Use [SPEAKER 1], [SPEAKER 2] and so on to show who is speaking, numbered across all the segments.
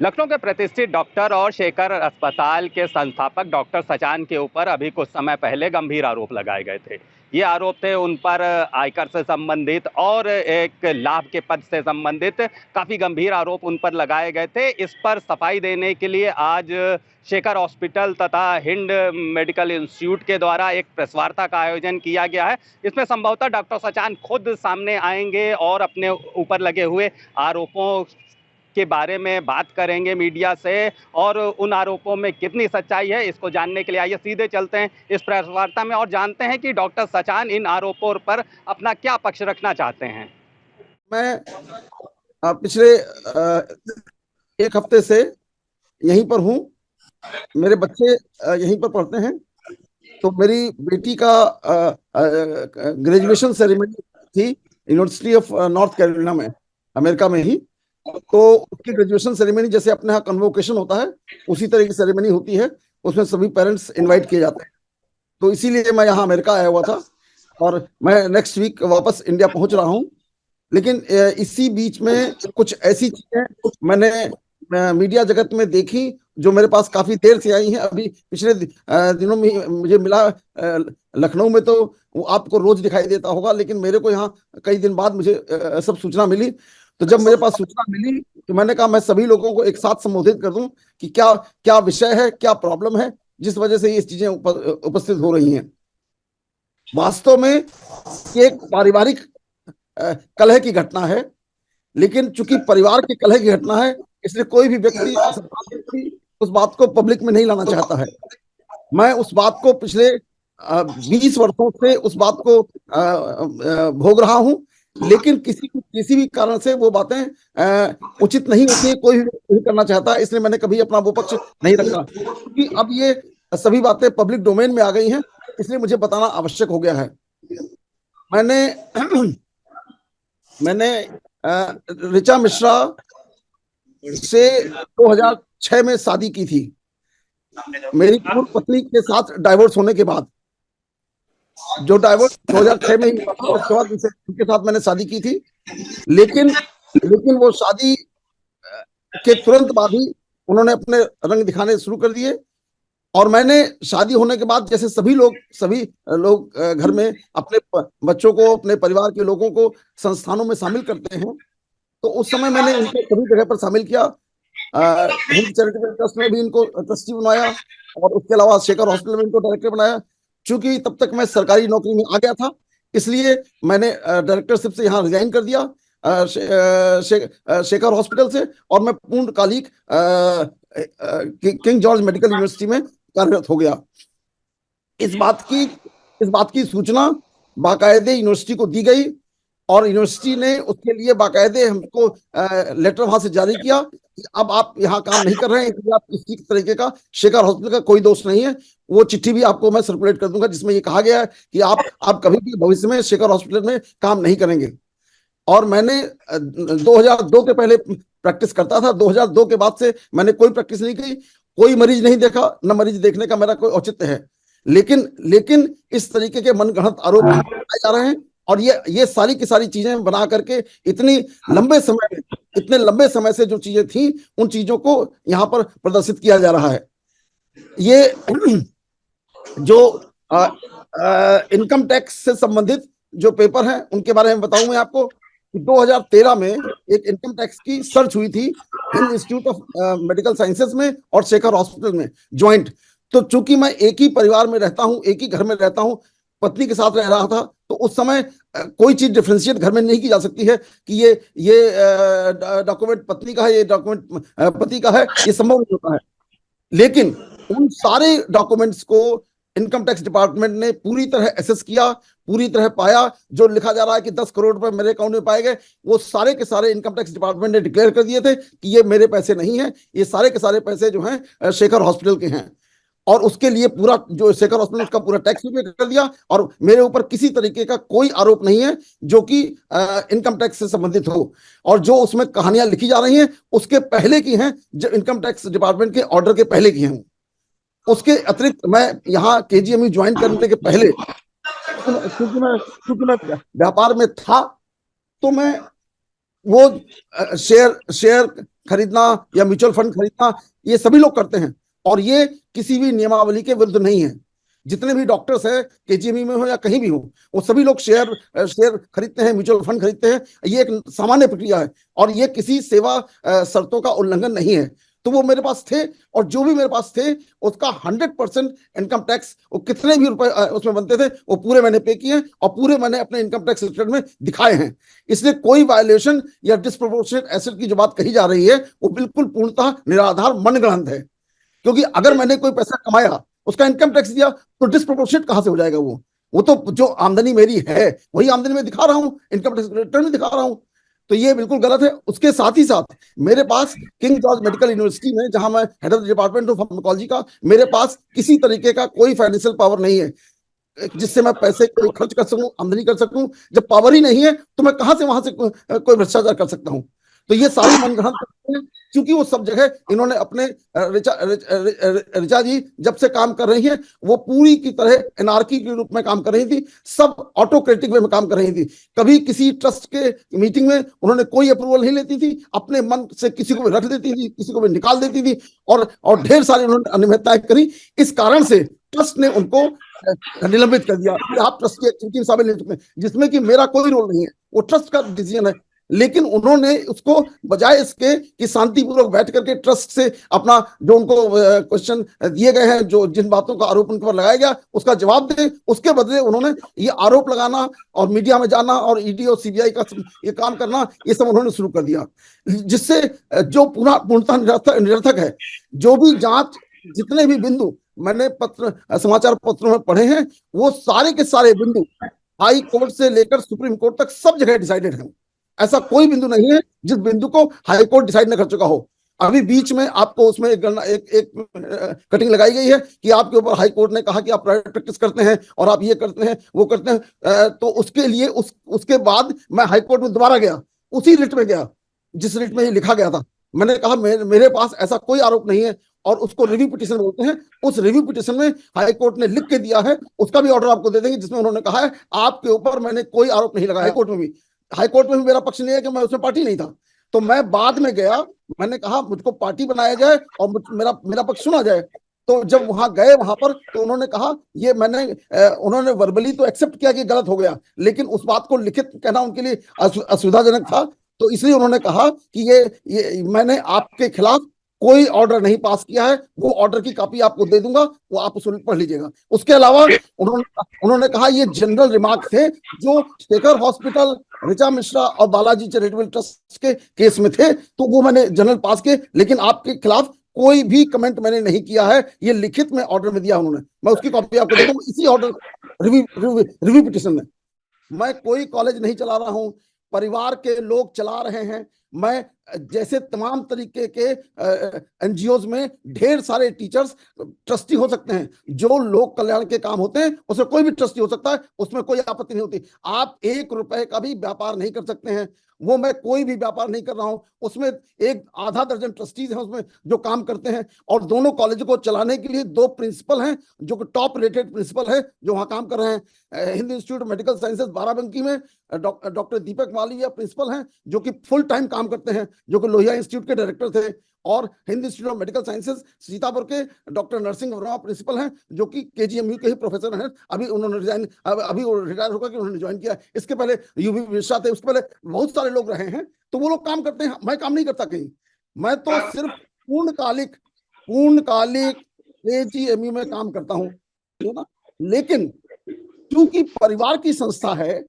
[SPEAKER 1] लखनऊ के प्रतिष्ठित डॉक्टर और शेखर अस्पताल के संस्थापक डॉक्टर सचान के ऊपर अभी कुछ समय पहले गंभीर आरोप लगाए गए थे। ये आरोप थे उन पर आयकर से संबंधित और एक लाभ के पद से संबंधित काफी गंभीर आरोप उन पर लगाए गए थे। इस पर सफाई देने के लिए आज शेखर हॉस्पिटल तथा हिंड मेडिकल इंस्टीट्यूट के द्वारा एक प्रेस वार्ता का आयोजन किया गया है। इसमें संभवतः डॉक्टर सचान खुद सामने आएंगे और अपने ऊपर लगे हुए आरोपों के बारे में बात करेंगे मीडिया से, और उन आरोपों में कितनी सच्चाई है इसको जानने के लिए आइए सीधे चलते हैं इस प्रेस वार्ता में और जानते हैं कि डॉक्टर सचान इन आरोपों पर अपना क्या पक्ष रखना चाहते हैं।
[SPEAKER 2] मैं पिछले एक हफ्ते से यहीं पर हूँ। मेरे बच्चे यहीं पर पढ़ते हैं। तो मेरी बेटी का ग्रेजुएशन सेरेमनी थी यूनिवर्सिटी ऑफ नॉर्थ कैरोलिना में, अमेरिका में ही। तो उसकी ग्रेजुएशन सेरेमनी जैसे अपने यहाँ कन्वोकेशन होता है उसी तरह की सेरेमनी होती है। उसमें सभी पेरेंट्स इनवाइट किए जाते हैं। तो इसीलिए मैं यहाँ अमेरिका आया हुआ था और मैं नेक्स्ट वीक वापस इंडिया पहुंच रहा हूँ। लेकिन इसी बीच में कुछ ऐसी चीजें मैंने मीडिया जगत में देखी जो मेरे पास काफी देर से आई हैं। अभी पिछले दिनों में मुझे मिला। लखनऊ में तो आपको रोज दिखाई देता होगा, लेकिन मेरे को यहाँ कई दिन बाद मुझे सब सूचना मिली। तो जब मेरे पास सूचना मिली तो मैंने कहा मैं सभी लोगों को एक साथ संबोधित कर दूं कि क्या क्या विषय है, क्या प्रॉब्लम है जिस वजह से ये चीजें उपस्थित हो रही हैं। वास्तव में ये एक पारिवारिक कलह की घटना है, लेकिन चूंकि परिवार की कलह की घटना है इसलिए कोई भी व्यक्ति उस बात को पब्लिक में नहीं लाना चाहता है। मैं उस बात को पिछले 20 वर्षों से उस बात को भोग रहा हूं, लेकिन किसी भी कारण से वो बातें उचित नहीं होती है, कोई भी नहीं करना चाहता, इसलिए मैंने कभी अपना वो पक्ष नहीं रखा। क्योंकि अब ये सभी बातें पब्लिक डोमेन में आ गई हैं, इसलिए मुझे बताना आवश्यक हो गया है। मैंने ऋचा मिश्रा से 2006 में शादी की थी। मेरी पूर्व पत्नी के साथ डाइवोर्स होने के बाद, जो डाइवोर्स 2006 में ही हुआ था, उसके बाद उनके साथ मैंने शादी की थी। लेकिन वो शादी के तुरंत बाद ही उन्होंने अपने रंग दिखाने शुरू कर दिए। और मैंने शादी होने के बाद जैसे सभी लोग घर में अपने बच्चों को, अपने परिवार के लोगों को संस्थानों में शामिल करते हैं, तो उस समय मैंने इनको सभी जगह पर शामिल किया। हिंद चैरिटेबल ट्रस्ट में भी इनको ट्रस्टी बनाया और उसके अलावा शेखर हॉस्पिटल में इनको डायरेक्टर बनाया। चूंकि तब तक मैं सरकारी नौकरी में आ गया था, इसलिए मैंने डायरेक्टरशिप से यहाँ रिजाइन कर दिया शेखर हॉस्पिटल से, और मैं पूर्णकालिक किंग जॉर्ज मेडिकल यूनिवर्सिटी में कार्यरत हो गया। इस बात की सूचना बाकायदे यूनिवर्सिटी को दी गई और यूनिवर्सिटी ने उसके लिए बाकायदे हमको लेटर वहां से जारी किया कि अब आप यहाँ काम नहीं कर रहे हैं, इसलिए आप किसी तरीके का शेखर हॉस्पिटल का कोई दोष नहीं है। वो चिट्ठी भी आपको मैं सर्कुलेट कर दूंगा जिसमें ये कहा गया है कि आप कभी भी भविष्य में शेखर हॉस्पिटल में काम नहीं करेंगे। और मैंने 2002 के पहले प्रैक्टिस करता था। 2002 के बाद से मैंने कोई प्रैक्टिस नहीं की, कोई मरीज नहीं देखा, न मरीज देखने का मेरा कोई औचित्य है। लेकिन इस तरीके के मनगढ़ंत आरोप लगाए जा रहे हैं और ये सारी की सारी चीजें बना करके इतने लंबे समय से जो चीजें थी उन चीजों को यहाँ पर प्रदर्शित किया जा रहा है। ये जो इनकम टैक्स से संबंधित जो पेपर हैं उनके बारे में बताऊं मैं आपको। 2013 में एक इनकम टैक्स की सर्च हुई थी इंस्टीट्यूट ऑफ मेडिकल साइंसेज में और शेखर हॉस्पिटल में ज्वाइंट। तो चूंकि मैं एक ही परिवार में रहता हूं, एक ही घर में रहता हूं, पत्नी के साथ रह रहा था, तो उस समय कोई चीज डिफरेंशिएट घर में नहीं की जा सकती है कि ये डॉक्यूमेंट पत्नी का है, ये डॉक्यूमेंट पति का है, ये संभव नहीं होता है। लेकिन उन सारे डॉक्यूमेंट्स को इनकम टैक्स डिपार्टमेंट ने पूरी तरह एसेस किया, पूरी तरह पाया। जो लिखा जा रहा है कि 10 करोड़ रुपए मेरे अकाउंट में पाए गए, वो सारे के सारे इनकम टैक्स डिपार्टमेंट ने डिक्लेयर कर दिए थे कि ये मेरे पैसे नहीं हैं, ये सारे के सारे पैसे जो हैं शेखर हॉस्पिटल के हैं। और उसके लिए पूरा जो शेखर हॉस्पिटल उसका पूरा टैक्स भी पे कर दिया और मेरे ऊपर किसी तरीके का कोई आरोप नहीं है जो कि इनकम टैक्स से संबंधित हो। और जो उसमें कहानियां लिखी जा रही हैं उसके पहले की हैं, जो इनकम टैक्स डिपार्टमेंट के ऑर्डर के पहले की हैं। उसके अतिरिक्त मैं यहाँ केजीएमयू ज्वाइन करने के पहले क्योंकि मैं व्यापार में था, तो मैं वो शेयर खरीदना या म्यूचुअल फंड खरीदना, ये सभी लोग करते हैं और ये किसी भी नियमावली के विरुद्ध नहीं है। जितने भी डॉक्टर्स हैं, केजीएमयू में हो या कहीं भी हो, वो सभी लोग शेयर शेयर खरीदते हैं, म्यूचुअल फंड खरीदते हैं। ये एक सामान्य प्रक्रिया है और ये किसी सेवा शर्तों का उल्लंघन नहीं है। तो वो मेरे पास थे और जो भी मेरे पास थे उसका 100% इनकम टैक्स, वो कितने भी रुपए उसमें बनते थे वो पूरे मैंने पे किए और पूरे मैंने अपने इनकम टैक्स रिटर्न में दिखाए हैं। इसलिए कोई वायलेशन या डिस्प्रोपोर्शनेट एसेट की जो बात कही जा रही है वो बिल्कुल पूर्णतः निराधार मनगढ़ंत है। क्योंकि अगर मैंने कोई पैसा कमाया, उसका इनकम टैक्स दिया, तो डिस्प्रोपोर्शनेट कहां से हो जाएगा? वो तो जो आमदनी मेरी है वही आमदनी में दिखा रहा हूं, इनकम टैक्स रिटर्न में दिखा रहा हूं। तो ये बिल्कुल गलत है। उसके साथ ही साथ मेरे पास किंग जॉर्ज मेडिकल यूनिवर्सिटी में, जहां मैं head of the department of pharmacology का, मेरे पास किसी तरीके का कोई फाइनेंशियल पावर नहीं है जिससे मैं पैसे कोई खर्च कर सकूं, आमदनी कर सकूं। जब पावर ही नहीं है तो मैं कहां से वहां से कोई भ्रष्टाचार कर सकता हूं? तो ये सारी मनगढ़ंत हैं, क्योंकि वो सब जगह इन्होंने अपने ऋचा जी जब से काम कर रही हैं वो पूरी की तरह एनार्की के रूप में काम कर रही थी, सब ऑटोक्रेटिक वे में काम कर रही थी। कभी किसी ट्रस्ट के मीटिंग में उन्होंने कोई अप्रूवल नहीं लेती थी, अपने मन से किसी को भी रख देती थी, किसी को भी निकाल देती थी और ढेर सारी उन्होंने अनियमितताएं करी। इस कारण से ट्रस्ट ने उनको निलंबित कर दिया कि आप ट्रस्ट की एक्टिविटी में शामिल नहीं सकते, जिसमें कि मेरा कोई रोल नहीं है, वो ट्रस्ट का डिसीजन है। लेकिन उन्होंने उसको बजाय इसके कि शांतिपूर्वक बैठ करके ट्रस्ट से अपना जो उनको क्वेश्चन दिए गए हैं, जो जिन बातों का आरोप उनके पर लगाया गया उसका जवाब दें, उसके बदले उन्होंने ये आरोप लगाना और मीडिया में जाना और ईडी और सीबीआई का ये काम करना, ये सब उन्होंने शुरू कर दिया, जिससे जो पूर्णतः निरर्थक है। जो भी जांच, जितने भी बिंदु मैंने समाचार पत्रों में पढ़े हैं, वो सारे के सारे बिंदु हाई कोर्ट से लेकर सुप्रीम कोर्ट तक सब जगह डिसाइडेड है। ऐसा कोई बिंदु नहीं है जिस बिंदु को हाई कोर्ट डिसाइड न कर चुका हो। अभी बीच में आपको उसमें एक कटिंग लगाई गई है कि आपके ऊपर हाई कोर्ट ने कहा कि आप प्राइवेट प्रैक्टिस करते हैं और आप ये करते हैं, वो करते हैं। तो उसके लिए उसके बाद मैं हाई कोर्ट में दोबारा गया, उसी रिट में गया जिस रिट में ये लिखा गया था। मैंने कहा मेरे पास ऐसा कोई आरोप नहीं है, और उसको रिव्यू पिटिशन बोलते हैं। उस रिव्यू पिटिशन में हाई कोर्ट ने लिख के दिया है, उसका भी ऑर्डर आपको दे देंगे, जिसमें उन्होंने कहा है आपके ऊपर मैंने कोई आरोप नहीं लगाया। हाई कोर्ट में भी मेरा पक्ष नहीं है कि मैं उसमें पार्टी नहीं था। तो मैं बाद में गया, मैंने कहा मुझको पार्टी बनाया जाए और मेरा पक्ष सुना जाए। तो जब वहां गए, वहां पर तो उन्होंने कहा ये उन्होंने वर्बली तो एक्सेप्ट किया कि गलत हो गया, लेकिन उस बात को लिखित कहना उनके लिए असुविधाजनक था। तो इसलिए उन्होंने कहा कि ये मैंने आपके खिलाफ कोई ऑर्डर नहीं पास किया है, वो ऑर्डर की कॉपी आपको दे दूंगा, वो आप उसको पढ़ लीजिएगा। उसके अलावा उन्होंने कहा ये जनरल रिमार्क थे जो शेखर हॉस्पिटल, ऋचा मिश्रा और बालाजी चैरिटेबल ट्रस्ट के केस में थे, तो वो मैंने जनरल पास किए, लेकिन आपके खिलाफ कोई भी कमेंट मैंने नहीं किया है। ये लिखित में ऑर्डर में दिया उन्होंने, मैं उसकी कॉपी आपको दे दूंगा इसी ऑर्डर रिव्यू पिटिशन में। मैं कोई कॉलेज नहीं चला रहा हूं, परिवार के लोग चला रहे हैं। मैं जैसे तमाम तरीके के एनजीओज में ढेर सारे टीचर्स ट्रस्टी हो सकते हैं, जो लोक कल्याण के काम होते हैं उसमें कोई भी ट्रस्टी हो सकता है, उसमें कोई आपत्ति नहीं होती। आप 1 रुपए का भी व्यापार नहीं कर सकते हैं, वो मैं कोई भी व्यापार नहीं कर रहा हूं। उसमें एक आधा दर्जन ट्रस्टीज हैं उसमें जो काम करते हैं, और दोनों कॉलेज को चलाने के लिए 2 प्रिंसिपल हैं जो कि टॉप रेटेड प्रिंसिपल है जो वहां काम कर रहे हैं। Hind institute of medical sciences Barabanki में डॉक्टर दीपक मालविया प्रिंसिपल हैं जो कि फुल टाइम काम करते हैं, जो कि लोहिया इंस्टीट्यूट के डायरेक्टर थे। और Hind institute of medical sciences Sitapur के डॉक्टर नरसिंह वर्मा प्रिंसिपल हैं जो कि केजीएमयू के ही प्रोफेसर हैं। अभी उन्होंने अभी वो रिटायर होकर उन्होंने ज्वाइन किया। इसके पहले यूवी मिश्रा थे, उसके पहले बहुत सारे लोग रहे हैं। तो वो लोग काम करते हैं, मैं काम नहीं करता कहीं। मैं तो सिर्फ पूर्णकालिक केजीएमयू में काम करता हूँ, ना। लेकिन क्योंकि परिवार की संस्था है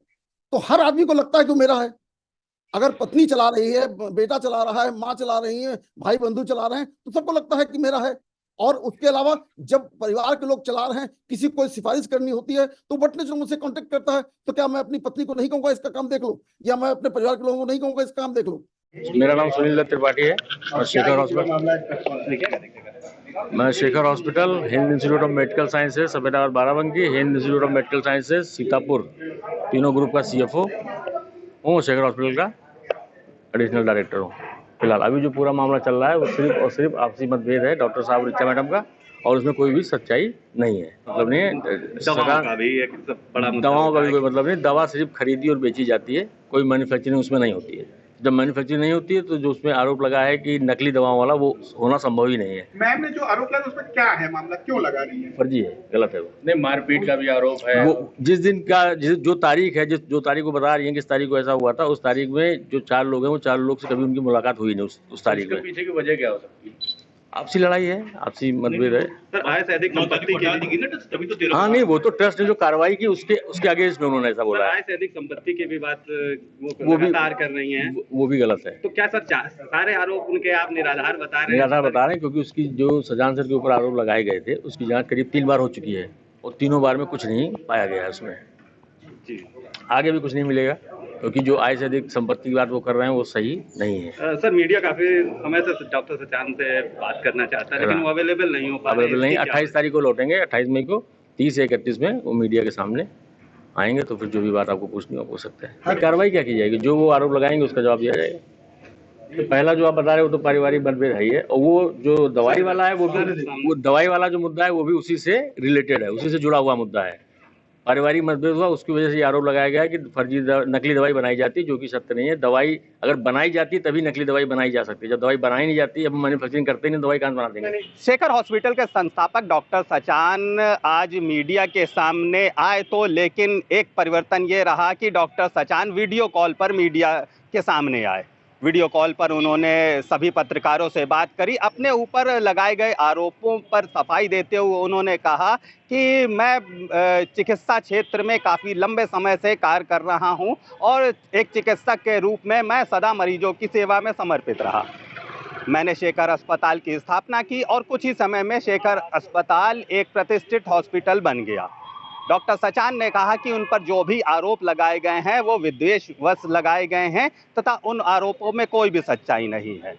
[SPEAKER 2] तो हर आदमी को लगता है कि मेरा है। अगर पत्नी चला रही है, बेटा चला रहा है, माँ चला रही है, भाई बंधु चला रहे हैं, तो सबको लगता है कि मेरा है। और उसके अलावा जब परिवार के लोग चला रहे हैं, किसी को सिफारिश करनी होती है तो बटने जो मुझसे कांटेक्ट करता है, तो क्या मैं अपनी पत्नी को नहीं कहूंगा इसका काम देख लो, या मैं अपने परिवार के लोगों को नहीं कहूंगा इसका काम देख लो?
[SPEAKER 3] मेरा नाम सुनील दत्त त्रिपाठी है और Shekhar hospital, Hind institute of medical sciences Safedabad Barabanki, Hind institute of medical sciences Sitapur, तीनों ग्रुप का सीएफओ हूँ। शेखर हॉस्पिटल का एडिशनल डायरेक्टर हूँ। फिलहाल अभी जो पूरा मामला चल रहा है वो सिर्फ और सिर्फ आपसी मतभेद है डॉक्टर साहब ऋचा मैडम का, और उसमें कोई भी सच्चाई नहीं है। मतलब नहीं है, दवाओं का भी कोई मतलब नहीं। दवा सिर्फ खरीदी और बेची जाती है, कोई मैन्युफैक्चरिंग उसमें नहीं होती है। जब मैन्युफैक्चरिंग नहीं होती है तो जो उसमें आरोप लगा है कि नकली दवाओं वाला, वो होना संभव ही नहीं है।
[SPEAKER 4] मैम ने जो आरोप लगाया उसमें क्या है मामला, क्यों लगा रही है?
[SPEAKER 3] फर्जी है, गलत है वो।
[SPEAKER 5] नहीं, मारपीट का भी आरोप है।
[SPEAKER 3] वो जिस दिन का जो तारीख है, जो तारीख को बता रही है, किस तारीख को ऐसा हुआ था, उस तारीख में जो 4 लोग हैं, वो 4 लोग से कभी उनकी मुलाकात हुई नहीं उस तारीख में।
[SPEAKER 5] पीछे की वजह क्या हो सकती है?
[SPEAKER 3] आपसी लड़ाई है, आपसी मतभेद है।
[SPEAKER 5] सर, आय से अधिक संपत्ति के लिए,
[SPEAKER 3] हाँ नहीं, वो तो ट्रस्ट ने जो कार्रवाई की उसके अगेंस्ट में उन्होंने ऐसा बोला है।
[SPEAKER 5] आय से अधिक संपत्ति की भी बात वो लगातार कर रही हैं।
[SPEAKER 3] वो भी गलत है।
[SPEAKER 5] तो क्या सर सारे आरोप उनके आप निराधार बता रहे हैं?
[SPEAKER 3] निराधार बता रहे हैं, क्योंकि उसकी जो सजान सर के ऊपर आरोप लगाए गए थे, उसकी जांच करीब 3 बार हो चुकी है और तीनों बार में कुछ नहीं पाया गया है उसमें।
[SPEAKER 5] जी,
[SPEAKER 3] आगे भी कुछ नहीं मिलेगा, क्योंकि जो आय से अधिक संपत्ति की बात वो कर रहे हैं वो सही नहीं है।
[SPEAKER 5] सर, मीडिया काफी समय से डॉक्टर सचान से बात करना चाहता है, लेकिन वो अवेलेबल नहीं हो पा रहे हैं।
[SPEAKER 3] अवेलेबल नहीं, 28 तारीख को लौटेंगे, 28 मई को 30 या 31 में वो मीडिया के सामने आएंगे, तो फिर जो भी बात आपको पूछनी हो पूछ सकते हैं। कार्रवाई क्या की जाएगी, जो वो आरोप लगाएंगे उसका जवाब दिया जाएगा। तो पहला जो आप बता रहे हो वो तो पारिवारिक मतभेद है ही है, और वो जो दवाई वाला है वो दवाई वाला जो मुद्दा है वो भी उसी से रिलेटेड है, उसी से जुड़ा हुआ मुद्दा है। पारिवारिक मतभेद हुआ, उसकी वजह से ये आरोप लगाया गया है कि फर्जी नकली दवाई बनाई जाती है, जो कि सत्य नहीं है। दवाई अगर बनाई जाती तभी नकली दवाई बनाई जा सकती है, जब दवाई बनाई नहीं जाती, अब मैन्युफैक्चरिंग करते ही नहीं, दवाई कहाँ बना देंगे।
[SPEAKER 1] शेखर हॉस्पिटल के संस्थापक डॉक्टर सचान आज मीडिया के सामने आए तो, लेकिन एक परिवर्तन ये रहा कि डॉक्टर सचान वीडियो कॉल पर मीडिया के सामने आए। वीडियो कॉल पर उन्होंने सभी पत्रकारों से बात करी। अपने ऊपर लगाए गए आरोपों पर सफाई देते हुए उन्होंने कहा कि मैं चिकित्सा क्षेत्र में काफ़ी लंबे समय से कार्य कर रहा हूं और एक चिकित्सक के रूप में मैं सदा मरीजों की सेवा में समर्पित रहा। मैंने शेखर अस्पताल की स्थापना की और कुछ ही समय में शेखर अस्पताल एक प्रतिष्ठित हॉस्पिटल बन गया। डॉक्टर सचान ने कहा कि उन पर जो भी आरोप लगाए गए हैं वो विद्वेषवश लगाए गए हैं तथा उन आरोपों में कोई भी सच्चाई नहीं है।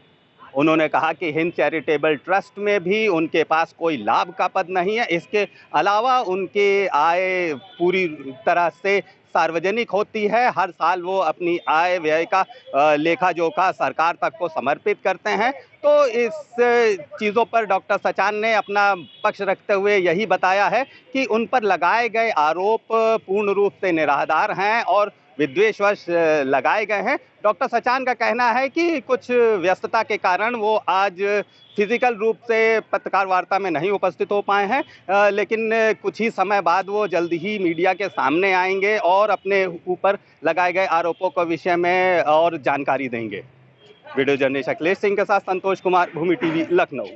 [SPEAKER 1] उन्होंने कहा कि हिंद चैरिटेबल ट्रस्ट में भी उनके पास कोई लाभ का पद नहीं है। इसके अलावा उनके आय पूरी तरह से सार्वजनिक होती है। हर साल वो अपनी आय व्यय का लेखा जोखा सरकार तक को समर्पित करते हैं। तो इस चीज़ों पर डॉक्टर सचान ने अपना पक्ष रखते हुए यही बताया है कि उन पर लगाए गए आरोप पूर्ण रूप से निराधार हैं और विद्वेषवश लगाए गए हैं। डॉक्टर सचान का कहना है कि कुछ व्यस्तता के कारण वो आज फिजिकल रूप से पत्रकार वार्ता में नहीं उपस्थित हो पाए हैं, लेकिन कुछ ही समय बाद वो जल्द ही मीडिया के सामने आएंगे और अपने ऊपर लगाए गए आरोपों के विषय में और जानकारी देंगे। वीडियो जर्नलिस्ट अखिलेश सिंह के साथ संतोष कुमार, भूमि टीवी, लखनऊ।